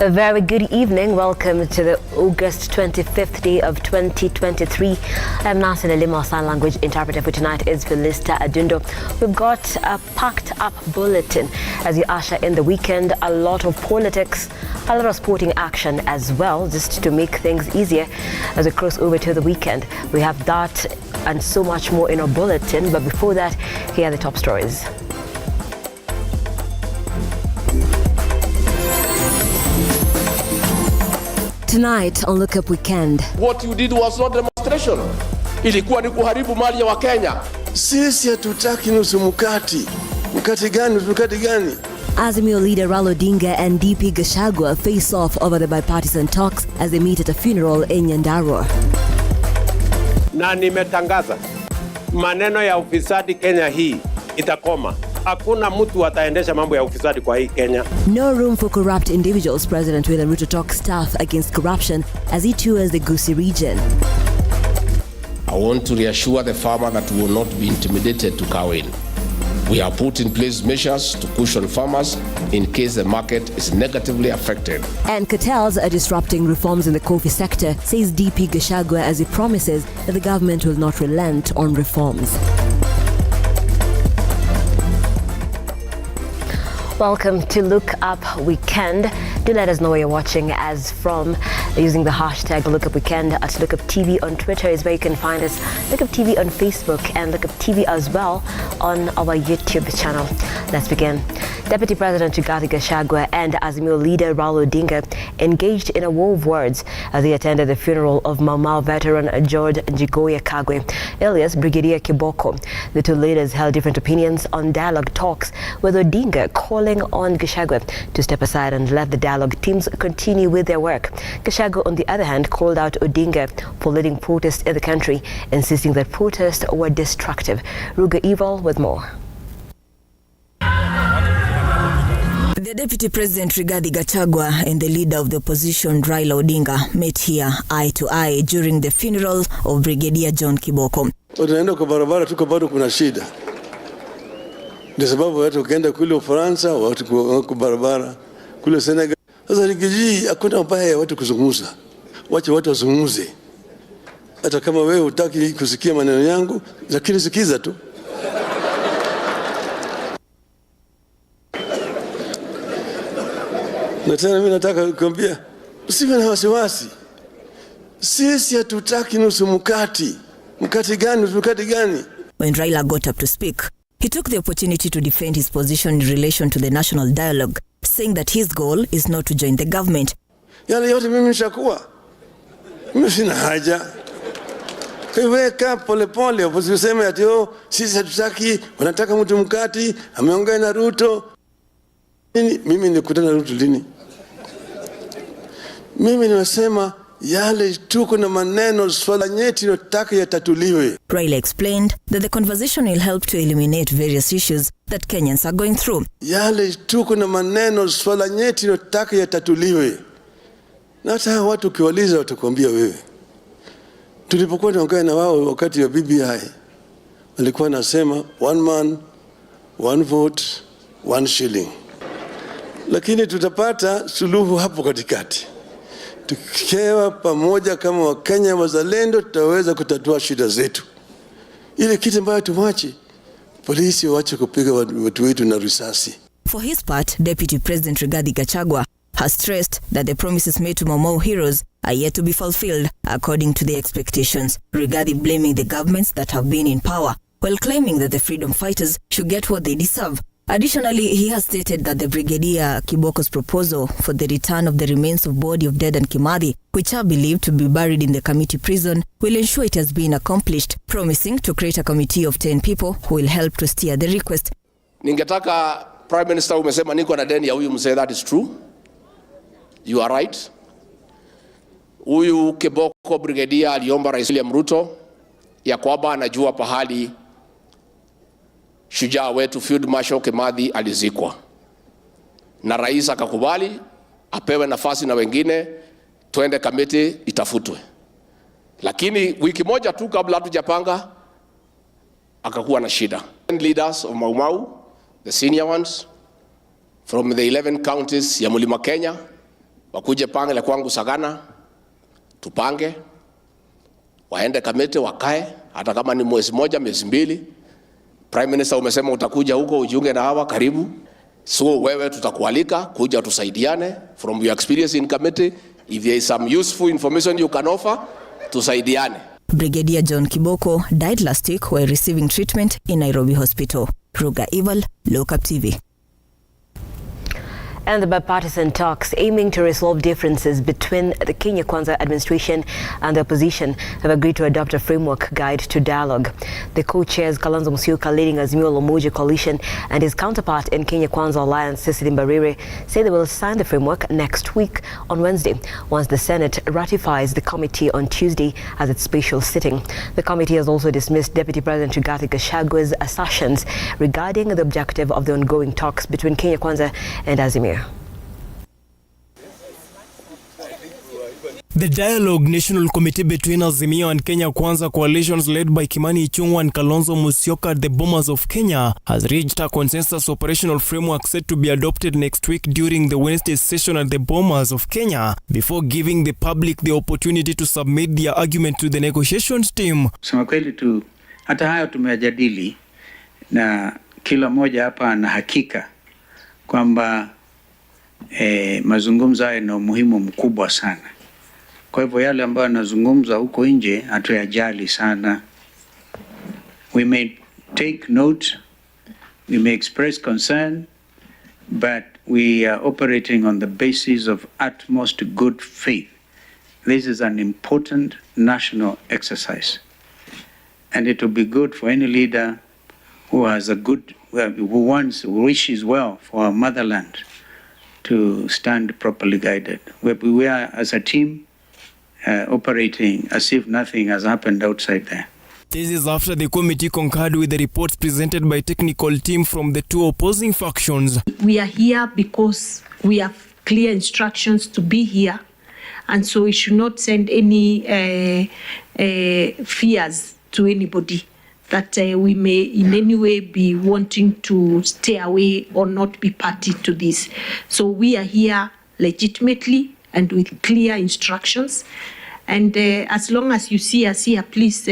A very good evening. Welcome to the August 25th day of 2023. I'm Nasser Lima, sign language interpreter for tonight is Felista Adundo. We've got a packed up bulletin as we usher in the weekend. A lot of politics, a lot of sporting action as well, just to make things easier as we cross over to the weekend. We have that and so much more in our bulletin. But before that, here are the top stories. Tonight on Look Up Weekend. What you did was not demonstration. Ilikuwa ni kuharibu mali ya Wakenya. Sisi hatutaki nusu mkati. Mkati gani? Azimio leader Raila Odinga and DP Gachagua face off over the bipartisan talks as they meet at a funeral in Nyandarua. Na nimetangaza maneno ya ufisadi Kenya hii itakoma. Hakuna mtu ataendesha mambo ya ufisadi kwa hii Kenya. No room for corrupt individuals. President RUTO talks staff against corruption as he tours the Gusii region. I want to reassure the farmer that we will not be intimidated to cow in. We have put in place measures to cushion farmers in case the market is negatively affected. And cartels are disrupting reforms in the coffee sector, says DP Gachagua as he promises that the government will not relent on reforms. Welcome to Look Up Weekend. Do let us know where you're watching as from using the hashtag Look Up Weekend. At Look Up TV on Twitter is where you can find us. Look Up TV on Facebook and Look Up TV as well on our YouTube channel. Let's begin. Deputy President Rigathi Gachagua and Azimio leader Raila Odinga engaged in a war of words as they attended the funeral of Mau Mau veteran George Njigoya Kagwe, alias Brigadier Kiboko. The two leaders held different opinions on dialogue talks, with Odinga calling on Gachagua to step aside and let the dialogue teams continue with their work. Gachagua, on the other hand, called out Odinga for leading protests in the country, insisting that protests were destructive. Ruga Evil with more. The Deputy President Rigathi Gachagua and the leader of the opposition Raila Odinga met here eye to eye during the funeral of Brigadier John Kiboko. Tunaenda kwa barabara tuko bado kuna shida. Ndio sababu watu wakaenda kule Ufaransa, watu kwa barabara kule Senegal. Sasa Rigathi hakuna mbaya watu kuzungumza. Wacha watu wazungumze. Hata kama wewe hutaki kusikia maneno yangu, lakini sikiza tu. Na tena mimi nataka kukuambia usiwe na wasiwasi. Sisi hatutaki nusu mkati. Mkati gani? When Raila got up to speak, he took the opportunity to defend his position in relation to the national dialogue, saying that his goal is not to join the government. Yale yote mimi nishakuwa. Mimi sina haja. Weka pole usiseme ati sisi hatutaki, wanataka mtu mkati, ameongea na RUTO. Mimi nilikutana na RUTO lini? Mimi nimesema yale tuko na maneno swala nyeti nataka yatatuliwe. Raila explained that the conversation will help to eliminate various issues that Kenyans are going through. Yale tuko na maneno swala nyeti nataka yatatuliwe. Na hata watu ukiwauliza watakwambia wewe. Tulipokuwa tunaongea na wao wakati wa BBI, walikuwa nasema one man, one vote, one shilling. Lakini tutapata suluhu hapo katikati. Tukiwa pamoja kama Wakenya wazalendo tutaweza kutatua shida zetu. Ile kitu ambayo tuwache polisi waache kupiga watu wetu na risasi. For his part, Deputy President Rigathi Gachagua has stressed that the promises made to Mau Mau heroes are yet to be fulfilled according to the expectations. Rigathi blaming the governments that have been in power, while claiming that the freedom fighters should get what they deserve. Additionally, he has stated that the Brigadier Kiboko's proposal for the return of the remains of body of dead and Kimathi, which are believed to be buried in the committee prison, will ensure it has been accomplished, promising to create a committee of 10 people who will help to steer the request. Ningetaka Prime Minister umesema niko na deni ya huyu mzee, that is true. You are right. Huyu Kiboko Brigadier aliomba Rais William RUTO ya kwamba anajua pahali shujaa wetu Field Marshal Kimathi alizikwa. Na rais akakubali apewe nafasi na wengine twende kamiti itafutwe. Lakini wiki moja tu kabla hatujapanga akakuwa na shida. Leaders of Mau Mau, the senior ones from the 11 counties ya Mlima Kenya, wakuje pange kwangu Sagana, tupange, waende kamete wakae, hata kama ni mwezi moja, mwezi mbili. Prime Minister umesema utakuja huko ujiunge na hawa, karibu. So wewe tutakualika kuja tusaidiane from your experience in committee. If there is some useful information you can offer, tusaidiane. Brigadier John Kiboko died last week while receiving treatment in Nairobi Hospital. Ruga Ival, Lookuptv. And the bipartisan talks aiming to resolve differences between the Kenya Kwanza administration and the opposition have agreed to adopt a framework guide to dialogue. The co-chairs Kalonzo Musyoka leading Azimio Umoja coalition and his counterpart in Kenya Kwanza Alliance, Cecily Mbarire, say they will sign the framework next week on Wednesday, once the Senate ratifies the committee on Tuesday as its special sitting. The committee has also dismissed Deputy President Rigathi Gachagua's assertions regarding the objective of the ongoing talks between Kenya Kwanza and Azimio. The Dialogue National Committee between Azimio and Kenya Kwanza coalitions led by Kimani Ichung'wah and Kalonzo Musyoka, the Bombers of Kenya, has reached a consensus operational framework set to be adopted next week during the Wednesday session at the Bombers of Kenya, before giving the public the opportunity to submit their argument to the negotiations team. Kusema kweli tu, hata hayo tumeyajadili na kila moja hapa ana hakika kwamba mazungumzo haya yana umuhimu mkubwa sana. Kwa hivyo yale ambayo yanazungumza huko nje hatuyajali sana. We may take note, we may express concern, but we are operating on the basis of utmost good faith. This is an important national exercise, and it will be good for any leader who has who wishes well for our motherland to stand properly guided. We are, as a team, operating as if nothing has happened outside there. This is after the committee concurred with the reports presented by technical team from the two opposing factions. We are here because we have clear instructions to be here, and so we should not send any fears to anybody that we may in any way be wanting to stay away or not be party to this. So we are here legitimately and with clear instructions. And as long as you see us here, please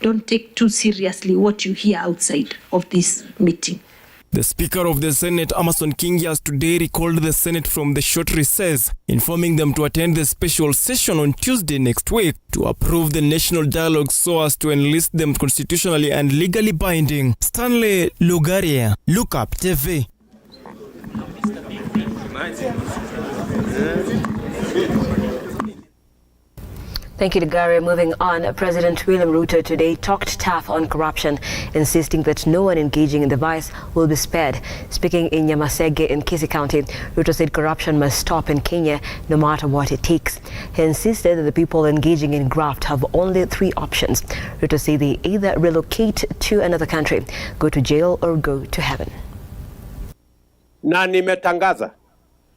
don't take too seriously what you hear outside of this meeting. The Speaker of the Senate, Amason Kingi, has today recalled the Senate from the short recess, informing them to attend the special session on Tuesday next week to approve the national dialogue so as to enlist them constitutionally and legally binding. Stanley Lugaria, Lookuptv. Thank you, Ligare. Moving on, President William RUTO today talked tough on corruption, insisting that no one engaging in the vice will be spared. Speaking in Nyamasege in Kisii County, RUTO said corruption must stop in Kenya no matter what it takes. He insisted that the people engaging in graft have only three options. RUTO said they either relocate to another country, go to jail, or go to heaven. Na nimetangaza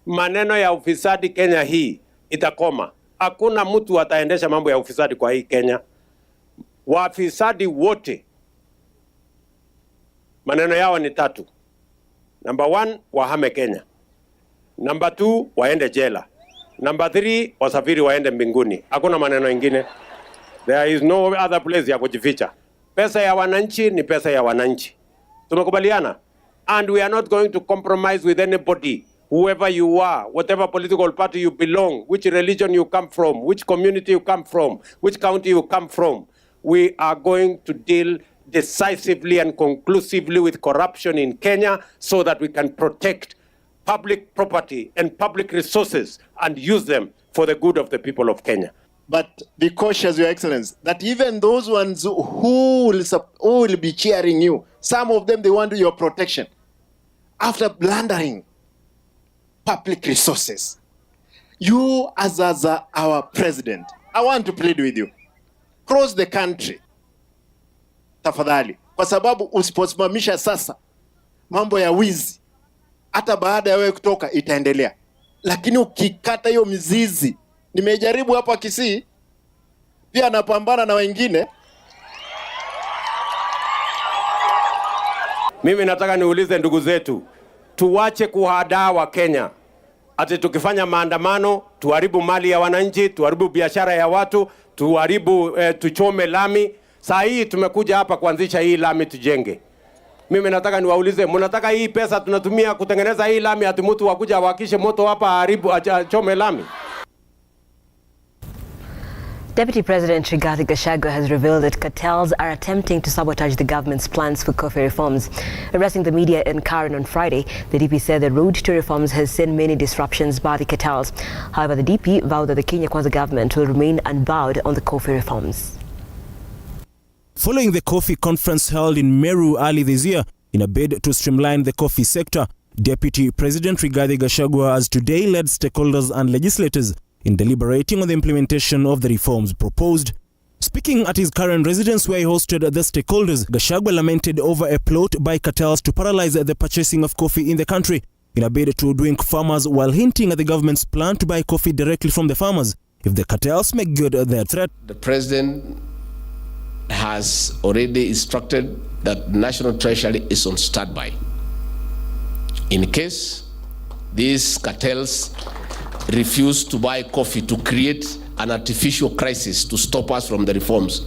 maneno ya ufisadi Kenya hii itakoma. Hakuna mtu ataendesha mambo ya ufisadi kwa hii Kenya. Wafisadi wote maneno yao ni tatu. Number 1, wahame Kenya. Number 2, waende jela. Number 3, wasafiri waende mbinguni. Hakuna maneno ingine. There is no other place ya kujificha. Pesa ya wananchi ni pesa ya wananchi. Tumekubaliana? And we are not going to compromise with anybody. Whoever you are, whatever political party you belong, which religion you come from, which community you come from, which county you come from, we are going to deal decisively and conclusively with corruption in Kenya so that we can protect public property and public resources and use them for the good of the people of Kenya. But be cautious, Your Excellency, that even those ones who will be cheering you, some of them, they want your protection. After blundering public resources, you as our president, I want to plead with you, cross the country tafadhali, kwa sababu usiposimamisha sasa mambo ya wizi, hata baada ya wewe kutoka itaendelea. Lakini ukikata hiyo mizizi, nimejaribu hapa Kisii, pia napambana na wengine. Mimi nataka niulize ndugu zetu, tuwache kuhadaa wa Kenya. ati tukifanya maandamano tuharibu mali ya wananchi, tuharibu biashara ya watu, tuchome lami. Saa hii tumekuja hapa kuanzisha hii lami tujenge. Mimi nataka niwaulize, mnataka hii pesa tunatumia kutengeneza hii lami ati mtu wakuja wakishe moto hapa haribu achome lami? Deputy President Rigathi Gachagua has revealed that cartels are attempting to sabotage the government's plans for coffee reforms. Addressing the media in Karen on Friday, the DP said the road to reforms has seen many disruptions by the cartels. However, the DP vowed that the Kenya Kwanza government will remain unbowed on the coffee reforms. Following the coffee conference held in Meru early this year, in a bid to streamline the coffee sector, Deputy President Rigathi Gachagua has today led stakeholders and legislators in deliberating on the implementation of the reforms proposed. Speaking at his current residence where he hosted the stakeholders, Gachagua lamented over a plot by cartels to paralyze the purchasing of coffee in the country in a bid to hoodwink farmers, while hinting at the government's plan to buy coffee directly from the farmers if the cartels make good their threat. The president has already instructed that the National Treasury is on standby. In case these cartels refuse to buy coffee to create an artificial crisis to stop us from the reforms,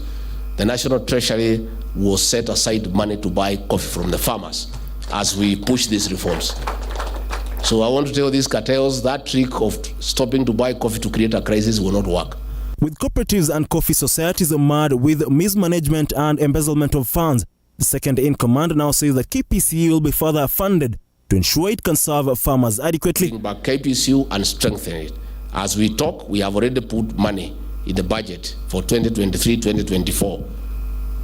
the National Treasury will set aside money to buy coffee from the farmers as we push these reforms. So I want to tell these cartels that trick of stopping to buy coffee to create a crisis will not work. With cooperatives and coffee societies mad with mismanagement and embezzlement of funds, the second in command now says that KPCU will be further funded to ensure it can serve farmers adequately. Bring back KPCU and strengthen it. As we talk, we have already put money in the budget for 2023-2024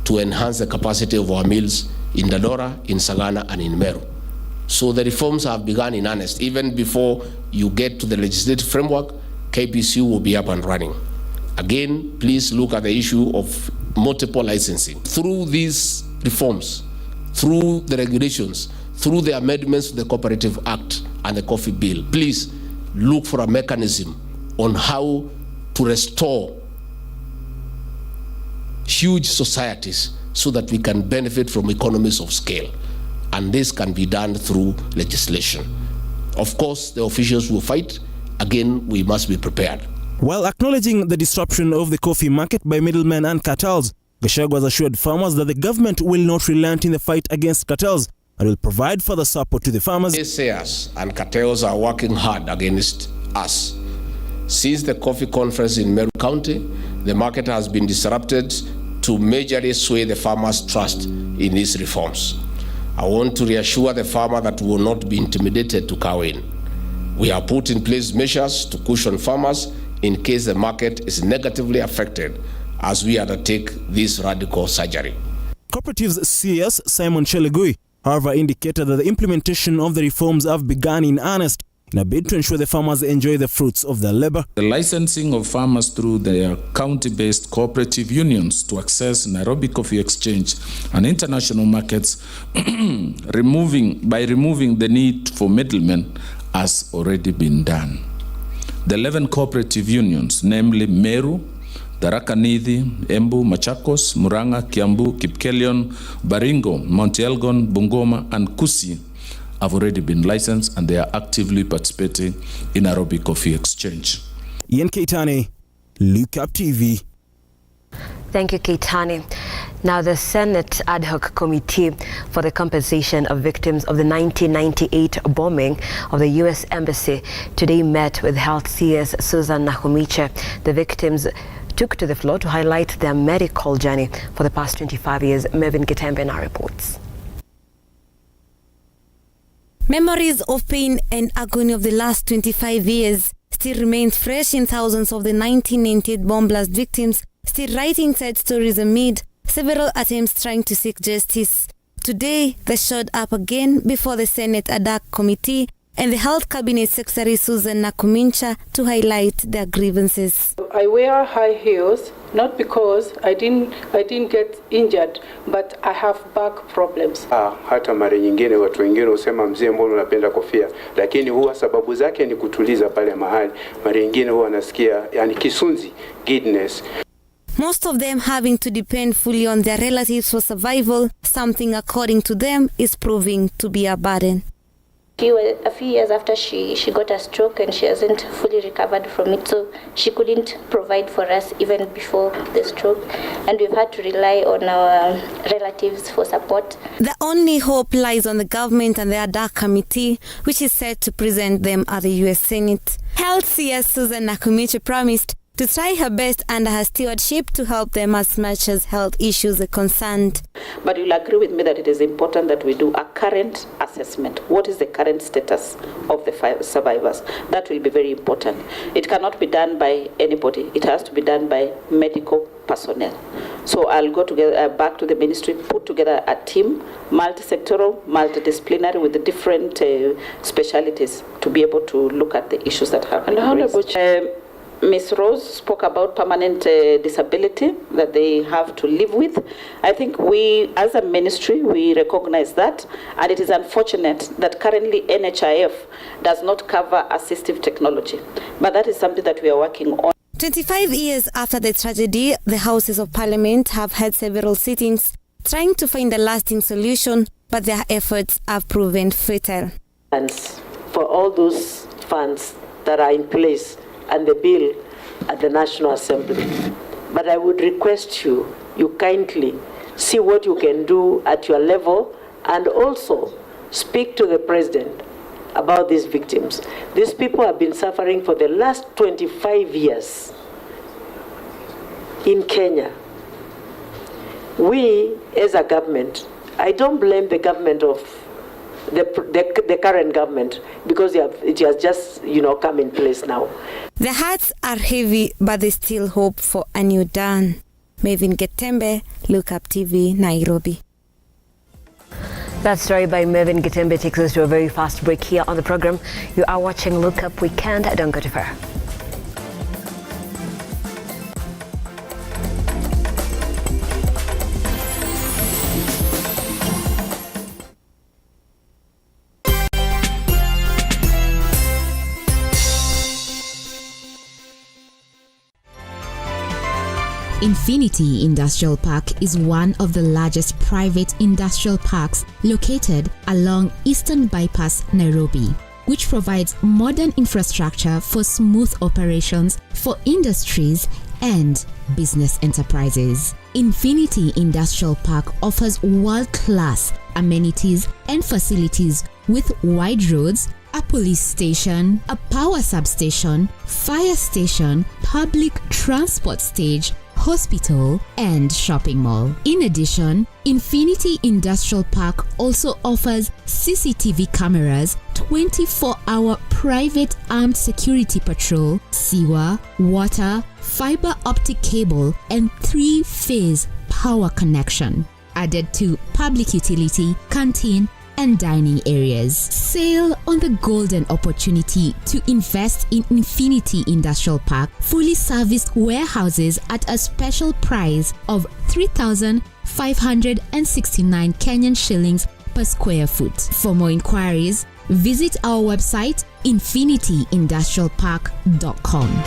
to enhance the capacity of our mills in Dadora, in Sagana, and in Meru. So the reforms have begun in earnest. Even before you get to the legislative framework, KPCU will be up and running. Again, please look at the issue of multiple licensing. Through these reforms, through the regulations, through the amendments to the Cooperative Act and the Coffee Bill, please look for a mechanism on how to restore huge societies so that we can benefit from economies of scale. And this can be done through legislation. Of course, the officials will fight. Again, we must be prepared. While acknowledging the disruption of the coffee market by middlemen and cartels, Gachagua has assured farmers that the government will not relent in the fight against cartels and will provide further support to the farmers. Naysayers and cartels are working hard against us. Since the coffee conference in Meru County, the market has been disrupted to majorly sway the farmers' trust in these reforms. I want to reassure the farmer that we will not be intimidated to cow in. We have put in place measures to cushion farmers in case the market is negatively affected as we undertake this radical surgery. Cooperatives CS Simon Chelegui, however, indicated that the implementation of the reforms have begun in earnest in a bid to ensure the farmers enjoy the fruits of their labor. The licensing of farmers through their county-based cooperative unions to access Nairobi Coffee Exchange and international markets removing the need for middlemen has already been done. The 11 cooperative unions, namely Meru, Tharaka Nithi, Embu, Machakos, Murang'a, Kiambu, Kipkelion, Baringo, Mount Elgon, Bungoma, and Kusi, have already been licensed and they are actively participating in Nairobi Coffee Exchange. Ian Keitane, Lookuptv. Thank you, Keitane. Now, the Senate Ad Hoc Committee for the Compensation of Victims of the 1998 bombing of the U.S. Embassy today met with Health CS Susan Nakhumicha. The victims took to the floor to highlight their medical journey for the past 25 years. Mervyn Gitembe now reports. Memories of pain and agony of the last 25 years still remain fresh in thousands of the 1998 bomb blast victims, still writing sad stories amid several attempts trying to seek justice. Today, they showed up again before the Senate Ad Hoc Committee and the Health Cabinet Secretary Susan Nakhumicha to highlight their grievances. I wear high heels not because I didn't get injured, but I have back problems. Hata mara nyingine watu wengine husema mzee, mbona unapenda kofia? Lakini huwa sababu zake ni kutuliza pale mahali. Mara nyingine huwa nasikia yani kisunzi, giddiness. Most of them having to depend fully on their relatives for survival, something according to them is proving to be a burden. A few years after she got a stroke, and she hasn't fully recovered from it, so she couldn't provide for us even before the stroke, and we've had to rely on our relatives for support. The only hope lies on the government and the ad hoc committee, which is set to present them at the US Senate. Health CS Susan Nakumichi promised to try her best under her stewardship to help them as much as health issues are concerned. But you'll agree with me that it is important that we do a current assessment. What is the current status of the survivors? That will be very important. It cannot be done by anybody. It has to be done by medical personnel. So I'll go together back to the ministry, put together a team, multi-sectoral, multidisciplinary, with the different specialities to be able to look at the issues that have been raised. Ms. Rose spoke about permanent disability that they have to live with. I think we, as a ministry, we recognize that, and it is unfortunate that currently NHIF does not cover assistive technology. But that is something that we are working on. 25 years after the tragedy, the Houses of Parliament have had several sittings trying to find a lasting solution, but their efforts have proven futile. And for all those funds that are in place and the bill at the National Assembly. But I would request you kindly see what you can do at your level, and also speak to the President about these victims. These people have been suffering for the last 25 years in Kenya. We, as a government, I don't blame the government of the current government, because it has just come in place now. The hearts are heavy, but they still hope for a new dawn. Mavin Getembe, Lookuptv, Nairobi. That story by Mervyn Gitembe takes us to a very fast break here on the program. You are watching Look Up Weekend. Don't go too far. Infinity Industrial Park is one of the largest private industrial parks located along Eastern Bypass, Nairobi, which provides modern infrastructure for smooth operations for industries and business enterprises. Infinity Industrial Park offers world-class amenities and facilities with wide roads, a police station, a power substation, fire station, public transport stage, hospital, and shopping mall. In addition, Infinity Industrial Park also offers CCTV cameras, 24-hour private armed security patrol, sewer, water, fiber optic cable, and 3-phase power connection, added to public utility, canteen, and dining areas. Sail on the golden opportunity to invest in Infinity Industrial Park fully serviced warehouses at a special price of 3,569 Kenyan shillings per square foot. For more inquiries, visit our website infinityindustrialpark.com.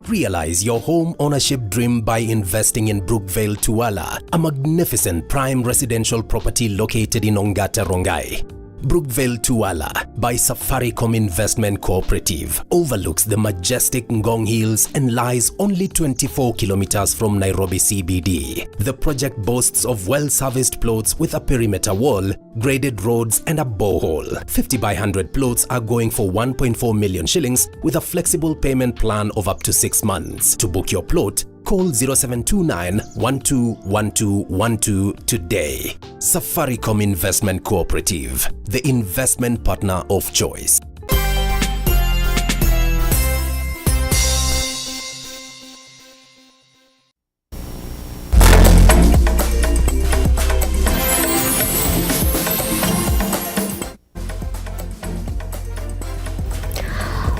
Realize your home ownership dream by investing in Brookvale Tuala, a magnificent prime residential property located in Ongata, Rongai. Brookvale Tuala by Safaricom Investment Cooperative overlooks the majestic Ngong Hills and lies only 24 kilometers from Nairobi CBD. The project boasts of well-serviced plots with a perimeter wall, graded roads, and a borehole. 50 by 100 plots are going for 1.4 million shillings with a flexible payment plan of up to 6 months. To book your plot, call 0729 121212 today. Safaricom Investment Cooperative, the investment partner of choice.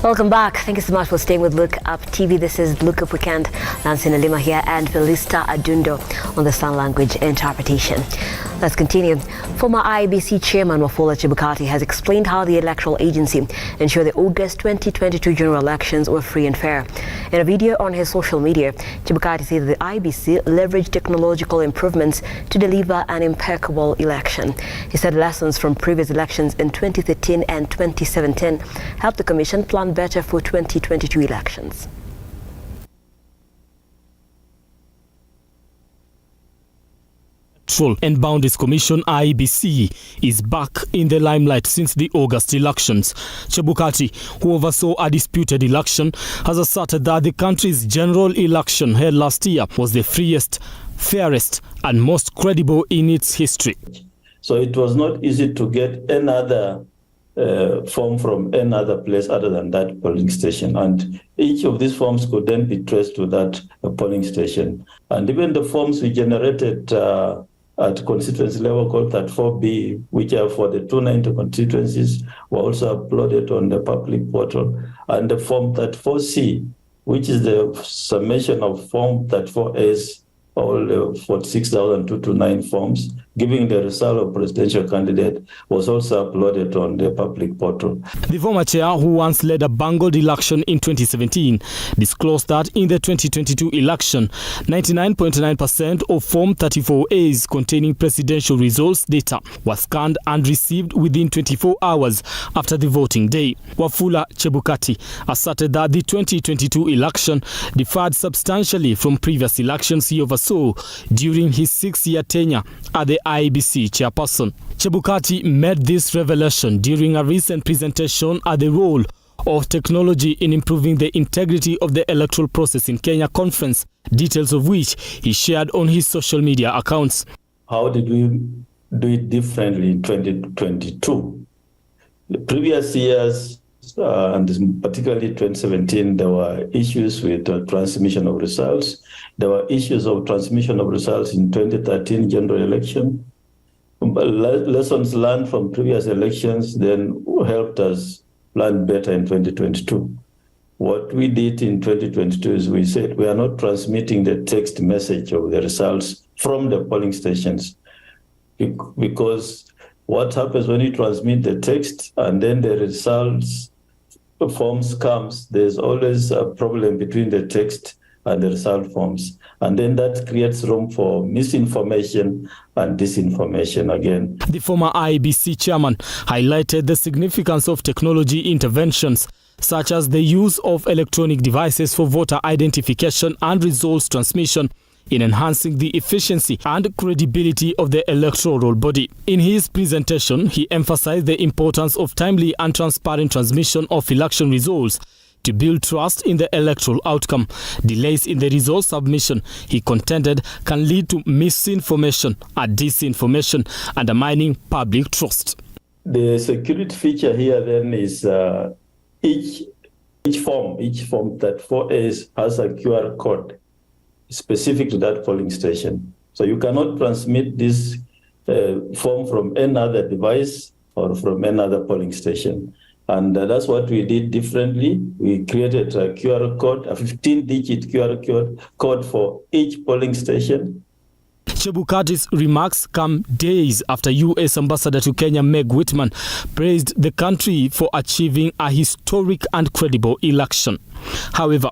Welcome back. Thank you so much for staying with Look Up TV. This is Look Up Weekend. Nancy Nalima here and Felista Adundo on the Sign Language interpretation. Let's continue. Former IEBC chairman Wafula Chebukati has explained how the electoral agency ensured the August 2022 general elections were free and fair. In a video on his social media, Chebukati said that the IEBC leveraged technological improvements to deliver an impeccable election. He said lessons from previous elections in 2013 and 2017 helped the commission plan better for 2022 elections. And Boundaries Commission IEBC is back in the limelight since the August elections. Chebukati, who oversaw a disputed election, has asserted that the country's general election held last year was the freest, fairest and most credible in its history. So it was not easy to get another form from another place other than that polling station. And each of these forms could then be traced to that polling station. And even the forms we generated at constituency level called 34B, which are for the 290 constituencies, were also uploaded on the public portal. And the form 34C, which is the summation of form 34A's, all 46,229 forms, giving the result of presidential candidate, was also uploaded on the public portal. The former chair, who once led a bungled election in 2017, disclosed that in the 2022 election, 99.9% of Form 34As containing presidential results data was scanned and received within 24 hours after the voting day. Wafula Chebukati asserted that the 2022 election differed substantially from previous elections he oversaw during his 6-year tenure as the IEBC chairperson. Chebukati made this revelation during a recent presentation at the role of technology in improving the integrity of the electoral process in Kenya conference, details of which he shared on his social media accounts. How did we do it differently in 2022? The previous years, and particularly 2017, there were issues with transmission of results. There were issues of transmission of results in 2013 general election. Lessons learned from previous elections then helped us plan better in 2022. What we did in 2022 is we said we are not transmitting the text message of the results from the polling stations, because what happens when you transmit the text and then the results forms comes, there's always a problem between the text and the result forms. And then that creates room for misinformation and disinformation again. The former IEBC chairman highlighted the significance of technology interventions, such as the use of electronic devices for voter identification and results transmission, in enhancing the efficiency and credibility of the electoral body. In his presentation, he emphasized the importance of timely and transparent transmission of election results to build trust in the electoral outcome. Delays in the result submission, he contended, can lead to misinformation and disinformation, undermining public trust. The security feature here then is each form that 4As has a QR code specific to that polling station. So you cannot transmit this form from any device or from another polling station. And that's what we did differently. We created a QR code, a 15-digit QR code for each polling station. Chebukati's remarks come days after U.S. Ambassador to Kenya Meg Whitman praised the country for achieving a historic and credible election. However,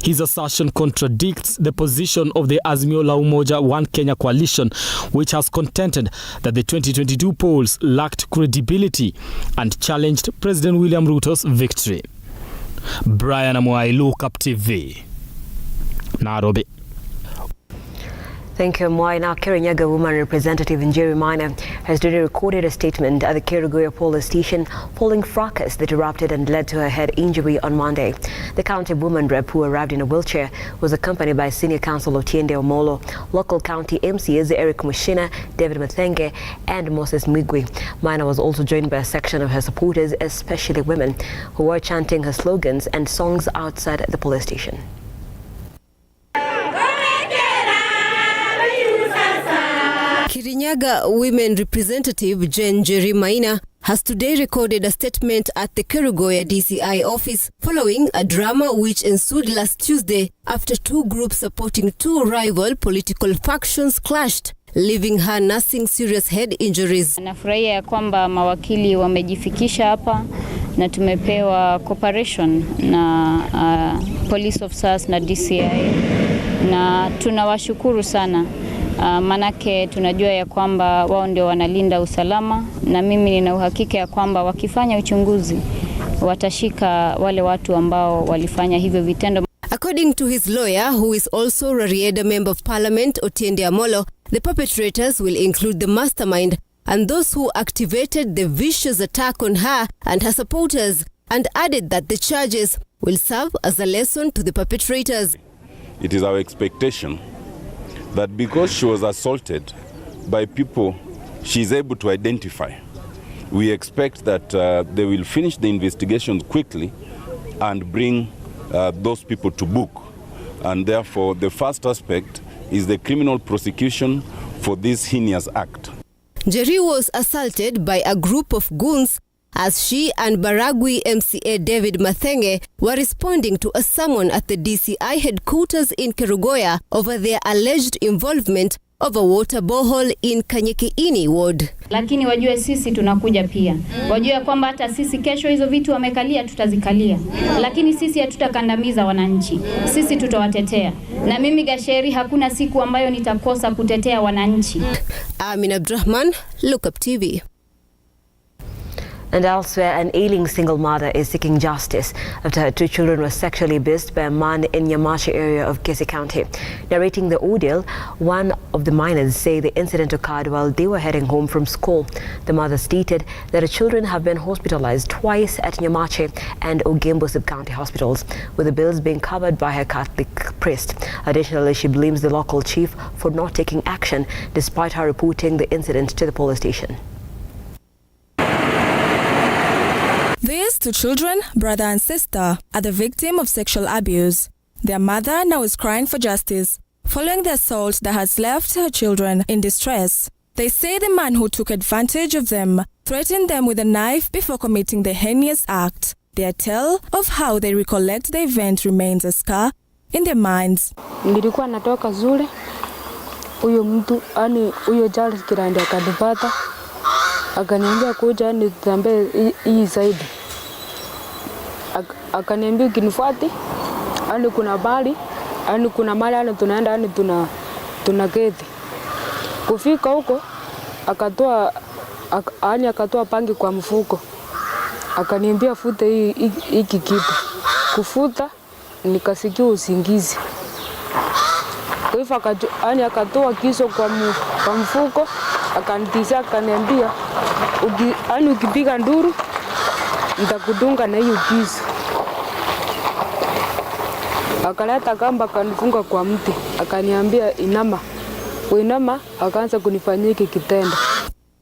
his assertion contradicts the position of the Azimio La Umoja One Kenya coalition, which has contended that the 2022 polls lacked credibility and challenged President William Ruto's victory. Brian Amuai, Lookuptv, Nairobi. Thank you, Mwai. Now, Kirinyaga woman representative Njeri Maina has today recorded a statement at the Kirinyaga police station following fracas that erupted and led to her head injury on Monday. The county woman rep, who arrived in a wheelchair, was accompanied by Senior Counsel Otiende Omolo, local county MCs Eric Mushina, David Mathenge, and Moses Migwi. Maina was also joined by a section of her supporters, especially women, who were chanting her slogans and songs outside the police station. Kirinyaga women representative Jen Njeri Maina has today recorded a statement at the Kerugoya DCI office following a drama which ensued last Tuesday after two groups supporting two rival political factions clashed. leaving her nursing serious head injuries. Nafurahia ya kwamba mawakili wamejifikisha hapa na tumepewa cooperation na police officers na DCI, na tunawashukuru sana. Manake tunajua ya kwamba wao ndio wanalinda usalama, na mimi nina uhakika ya kwamba wakifanya uchunguzi watashika wale watu ambao walifanya hivyo vitendo. According to his lawyer, who is also Rarieda Member of Parliament Otiende Amolo, the perpetrators will include the mastermind and those who activated the vicious attack on her and her supporters, and added that the charges will serve as a lesson to the perpetrators. It is our expectation that because she was assaulted by people she is able to identify, we expect that they will finish the investigations quickly and bring those people to book. And therefore, the first aspect is the criminal prosecution for this heinous act. Njeri was assaulted by a group of goons as she and Baragwi MCA David Mathenge were responding to a summon at the DCI headquarters in Kerugoya over their alleged involvement of a water borehole in Kanyekeini ward. Lakini wajue sisi tunakuja pia. Wajue kwamba hata sisi kesho hizo vitu wamekalia tutazikalia. Lakini sisi hatutakandamiza wananchi. Sisi tutawatetea. Na mimi Gasheri hakuna siku ambayo nitakosa kutetea wananchi. Amin Abdurrahman, Lookuptv. And elsewhere, an ailing single mother is seeking justice after her 2 children were sexually abused by a man in Nyamache area of Kisii County. Narrating the ordeal, one of the minors say the incident occurred while they were heading home from school. The mother stated that her children have been hospitalized twice at Nyamache and Ogembo sub-county hospitals, with the bills being covered by her Catholic priest. Additionally, she blames the local chief for not taking action despite her reporting the incident to the police station. These 2 children, brother and sister, are the victim of sexual abuse. Their mother now is crying for justice following the assault that has left her children in distress. They say the man who took advantage of them threatened them with a knife before committing the heinous act. Their tale of how they recollect the event remains a scar in their minds. Nilikuwa natoka zule, huyo mtu, huyo Charles Kirandi akanipata. Akaniambia kuja nitambee hii zaidi. Akaniambia ukinifuati, kuna bali, kuna mali tunaenda, tuna geti. Kufika huko akatoa pangi kwa mfuko. Akaniambia fute hiki kitu. Kufuta nikasikia usingizi. Kwa hivyo akatoa kiso kwa mfuko. Akanitishia akaniambia ukipiga nduru nitakudunga na hiyo kisu. Akaleta kamba akanifunga kwa mti, akaniambia inama. Kuinama akaanza kunifanyia hiki kitendo.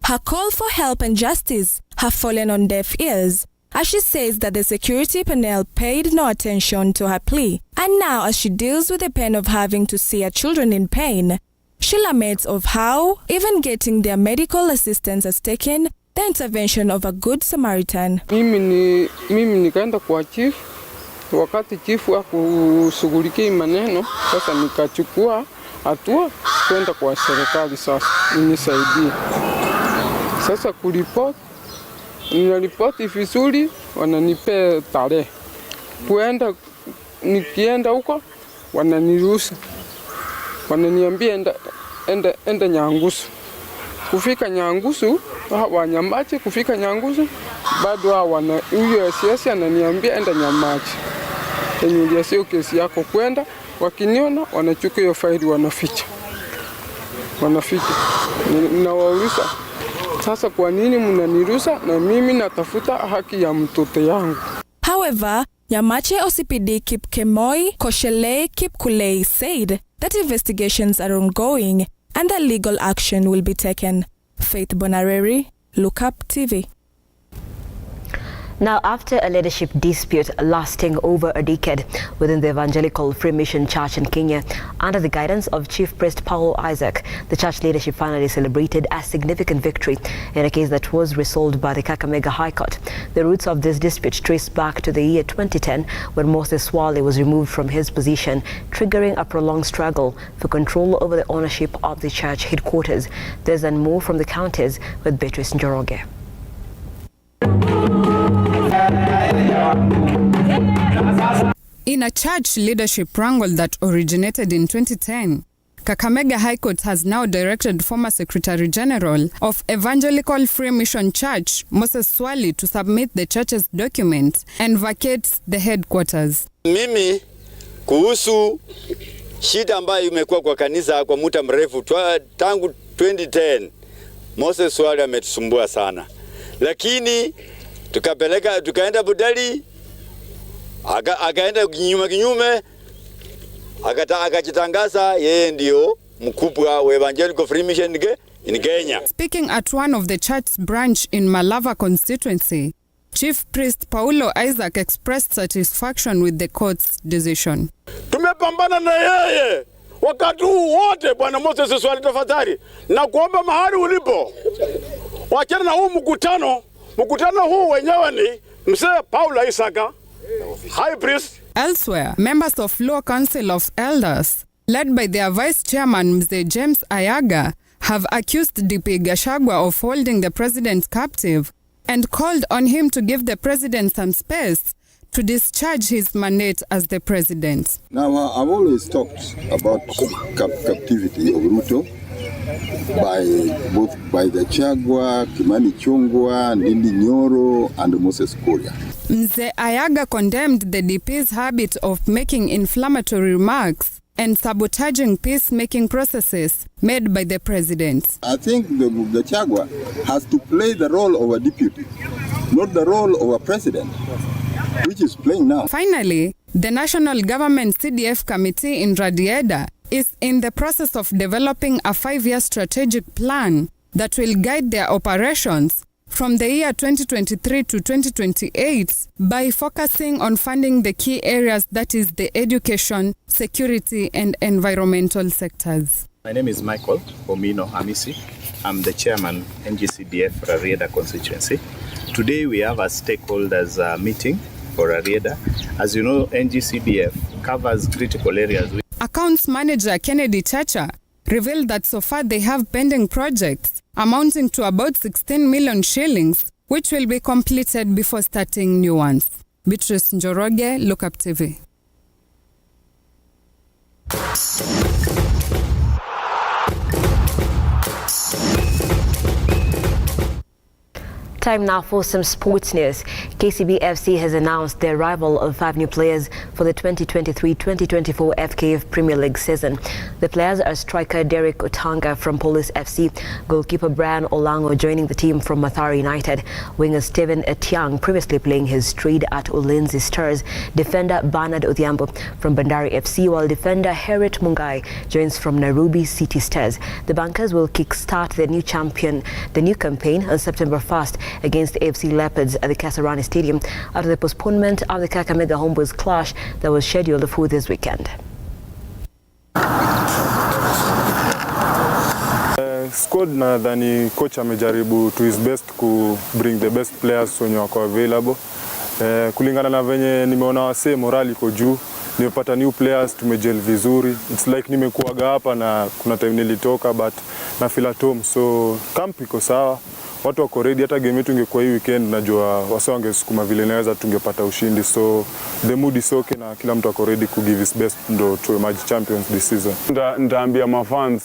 Her call for help and justice have fallen on deaf ears, as she says that the security panel paid no attention to her plea. And now, as she deals with the pain of having to see her children in pain, she laments of how even getting their medical assistance has taken the intervention of a good Samaritan. Mimi nikaenda kwa chief, wakati chief hakushughulikia maneno, sasa nikachukua hatua kwenda kwa serikali sasa nisaidie. Sasa ninaripoti vizuri, wananipea tarehe. Nikienda huko wananiruhusu. Wananiambia enda Nyangusu. Kufika Nyangusu, Wanyamache kufika Nyangusu, bado huyo SS ananiambia enda Nyamache. Yenye sio kesi yako kwenda, wakiniona wanachukua hiyo faili wanaficha. Ninawauliza, sasa kwa nini mnaniruhusa na mimi natafuta haki ya mtoto yangu? However, Nyamache OCPD Kipkemoi Koshelei Kipkulei said that investigations are ongoing and that legal action will be taken. Faith Bonareri, Lookuptv. Now, after a leadership dispute lasting over a decade within the Evangelical Free Mission Church in Kenya, under the guidance of Chief Priest Paulo Isaac, the church leadership finally celebrated a significant victory in a case that was resolved by the Kakamega High Court. The roots of this dispute trace back to the year 2010, when Moses Swale was removed from his position, triggering a prolonged struggle for control over the ownership of the church headquarters. There's and more from the counties with Beatrice Njoroge. In a church leadership wrangle that originated in 2010, Kakamega High Court has now directed former Secretary General of Evangelical Free Mission Church, Moses Swale, to submit the church's documents and vacate the headquarters. Mimi kuhusu shida ambayo imekuwa kwa kanisa kwa muda mrefu tangu 2010, Moses Swale ametusumbua sana. Lakini tukaenda Budali, akaenda kinyume, akajitangaza yeye ndio mkubwa wa Evangelical Free Mission in Kenya. Speaking at one of the church's branch in Malava constituency, Chief Priest Paulo Isaac expressed satisfaction with the court's decision. Tumepambana na yeye wakati huu wote, Bwana Moses Swale, tafadhali na kuomba mahali ulipo, wachana na huu mkutano huu wenyewe ni Mzee Paulo Isaac, High Priest. Elsewhere, members of Law Council of Elders, led by their Vice Chairman Mzee James Ayaga, have accused DP Gachagua of holding the president captive and called on him to give the president some space to discharge his mandate as the president. Now, I've always talked about captivity of RUTO by the Gachagua, Kimani Chungwa, Ndindi Nyoro, and Moses Kuria. Mzee Ayaga condemned the DP's habit of making inflammatory remarks and sabotaging peacemaking processes made by the president. I think the Gachagua has to play the role of a deputy, not the role of a president, which is playing now. Finally, the National Government CDF Committee in Radieda is in the process of developing a 5-year strategic plan that will guide their operations from the year 2023 to 2028 by focusing on funding the key areas, that is the education, security and environmental sectors. My name is Michael Omino Hamisi. I'm the chairman NGCDF Rarieda constituency. Today we have a stakeholders meeting for Rarieda. As you know, NGCDF covers critical areas. Accounts manager Kennedy Chacha revealed that so far they have pending projects amounting to about 16 million shillings, which will be completed before starting new ones. Beatrice Njoroge, Lookuptv. Time now for some sports news. KCB FC has announced the arrival of 5 new players for the 2023-2024 FKF Premier League season. The players are striker Derek Otanga from Police FC, goalkeeper Brian Olango joining the team from Mathare United, winger Stephen Etiang previously playing his trade at Ulinzi Stars, defender Bernard Odhiambo from Bandari FC, while defender Heret Mungai joins from Nairobi City Stars. The Bankers will kickstart the new campaign on September 1st against AFC Leopards at the Kasarani Stadium after the postponement of the Kakamega Homeboys clash that was scheduled for this weekend. Squad nadhani coach amejaribu to his best ku bring the best players wenye wako available. Kulingana na venye nimeona wase morali iko juu, nimepata new players, tumejel vizuri. It's like nimekuaga hapa na kuna time nilitoka but na feel at home, so camp iko sawa. Watu wako ready, hata game yetu ingekuwa hii weekend najua wase wangesukuma vile naweza tungepata ushindi, so the mood is okay na kila mtu ako ready ku give his best ndo to emerge champions this season. Nitaambia mafans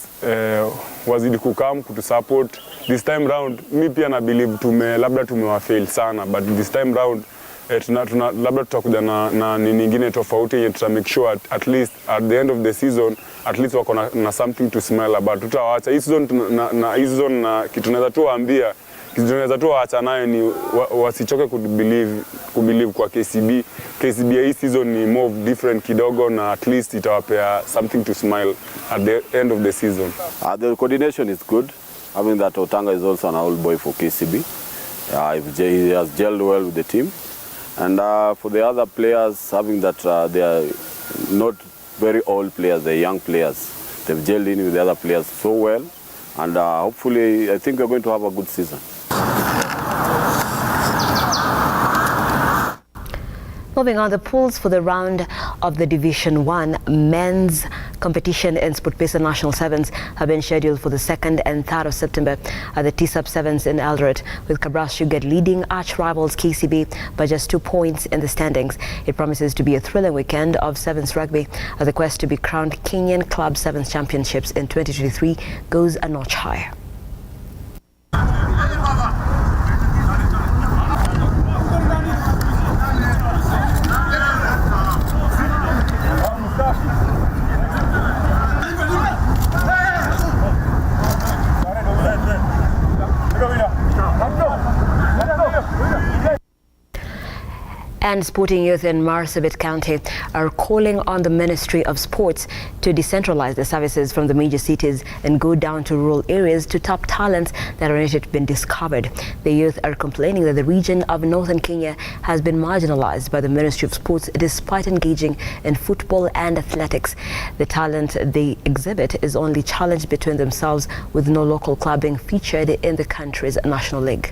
wazidi kukam kutusupport this time round. Mi pia na believe labda tumewafail sana, but this time round labda tutakuja na nyingine tofauti yenye tuta make sure at least at the end of the season at least wako na something to smile about. Tutawaacha hii season na kitu tunaweza tu waambia, kitu tunaweza tu waacha nayo ni wasichoke kubelieve kwa KCB. KCB hii season ni more different kidogo na at least itawapea something to smile at the end of the season. The coordination is good. I mean that Otanga is also an old boy for KCB. He has gelled well with the team. And for the other players, having that they are not very old players, they're young players. They've gelled in with the other players so well. And hopefully, I think we're going to have a good season. Moving on, the pools for the round of the Division 1 men's competition in SportPesa National Sevens have been scheduled for the 2nd and 3rd of September at the T-Sub Sevens in Eldoret, with Kabras Sugar leading arch rivals KCB by just 2 points in the standings. It promises to be a thrilling weekend of Sevens rugby as the quest to be crowned Kenyan Club Sevens Championships in 2023 goes a notch higher. And sporting youth in Marsabit County are calling on the Ministry of Sports to decentralize the services from the major cities and go down to rural areas to tap talents that are not yet been discovered. The youth are complaining that the region of northern Kenya has been marginalized by the Ministry of Sports despite engaging in football and athletics. The talent they exhibit is only challenged between themselves, with no local club being featured in the country's national league.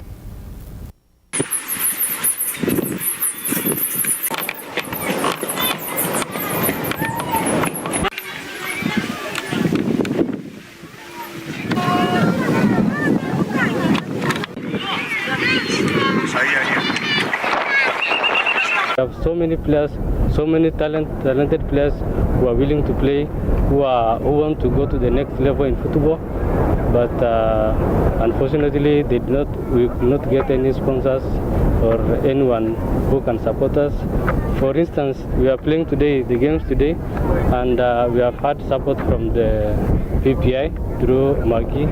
We have so many players, so many talented players who are willing to play, who want to go to the next level in football. But unfortunately, we could not get any sponsors or anyone who can support us. For instance, we are playing today, the games today, and we have had support from the PPI through Maki.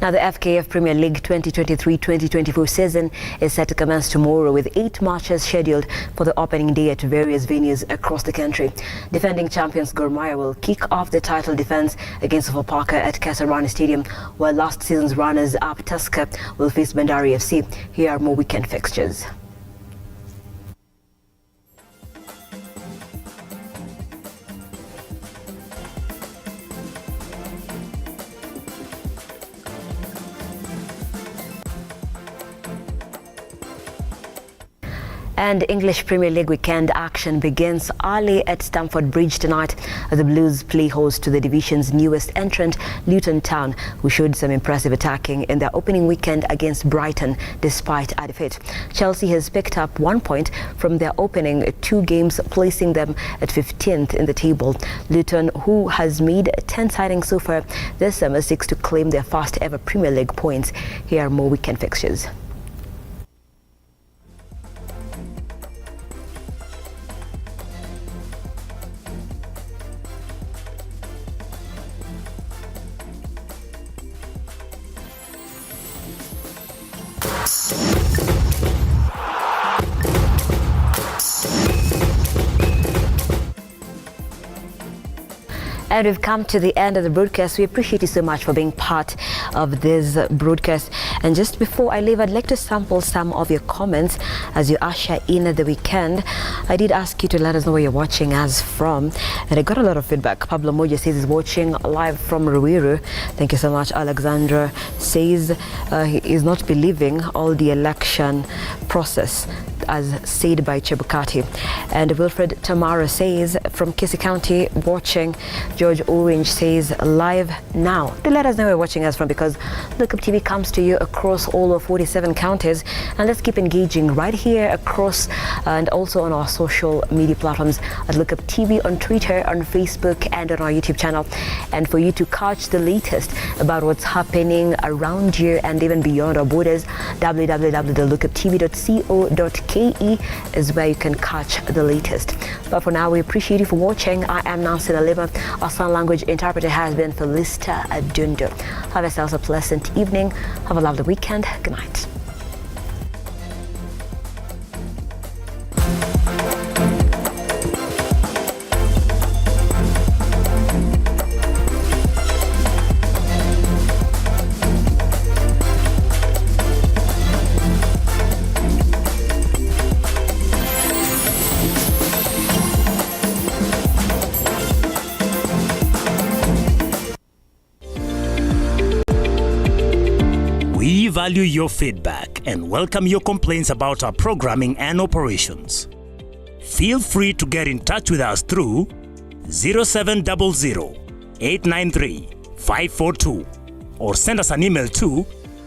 Now, the FKF Premier League 2023-2024 season is set to commence tomorrow, with 8 matches scheduled for the opening day at various venues across the country. Defending champions Gor Mahia will kick off the title defense against Sofapaka at Kasarani Stadium, while last season's runners-up Tusker will face Bandari FC. Here are more weekend fixtures. And English Premier League weekend action begins early at Stamford Bridge tonight as the Blues play host to the division's newest entrant, Luton Town, who showed some impressive attacking in their opening weekend against Brighton despite a defeat. Chelsea has picked up 1 point from their opening 2 games, placing them at 15th in the table. Luton, who has made 10 signings so far this summer, seeks to claim their first ever Premier League points. Here are more weekend fixtures. And we've come to the end of the broadcast. We appreciate you so much for being part of this broadcast. And just before I leave, I'd like to sample some of your comments as you usher in the weekend. I did ask you to let us know where you're watching us from, and I got a lot of feedback. Pablo Moja says he's watching live from Ruiru. Thank you so much. Alexandra says he is not believing all the election process, as said by Chebukati. And Wilfred Tamara says from Kisii County watching. George Orange says live now. Do let us know where you're watching us from, because Lookuptv comes to you across all of 47 counties, and let's keep engaging right here across and also on our social media platforms at Lookuptv on Twitter, on Facebook, and on our YouTube channel. And for you to catch the latest about what's happening around you and even beyond our borders, www.lookuptv.co.ke is where you can catch the latest. But for now, we appreciate you for watching. I am Nancy Nalima. Our sign language interpreter has been Felista Adundo. Have yourselves a pleasant evening. Have a lovely weekend. Good night. value your feedback and welcome your complaints about our programming and operations. Feel free to get in touch with us through 0700 893 542 or send us an email to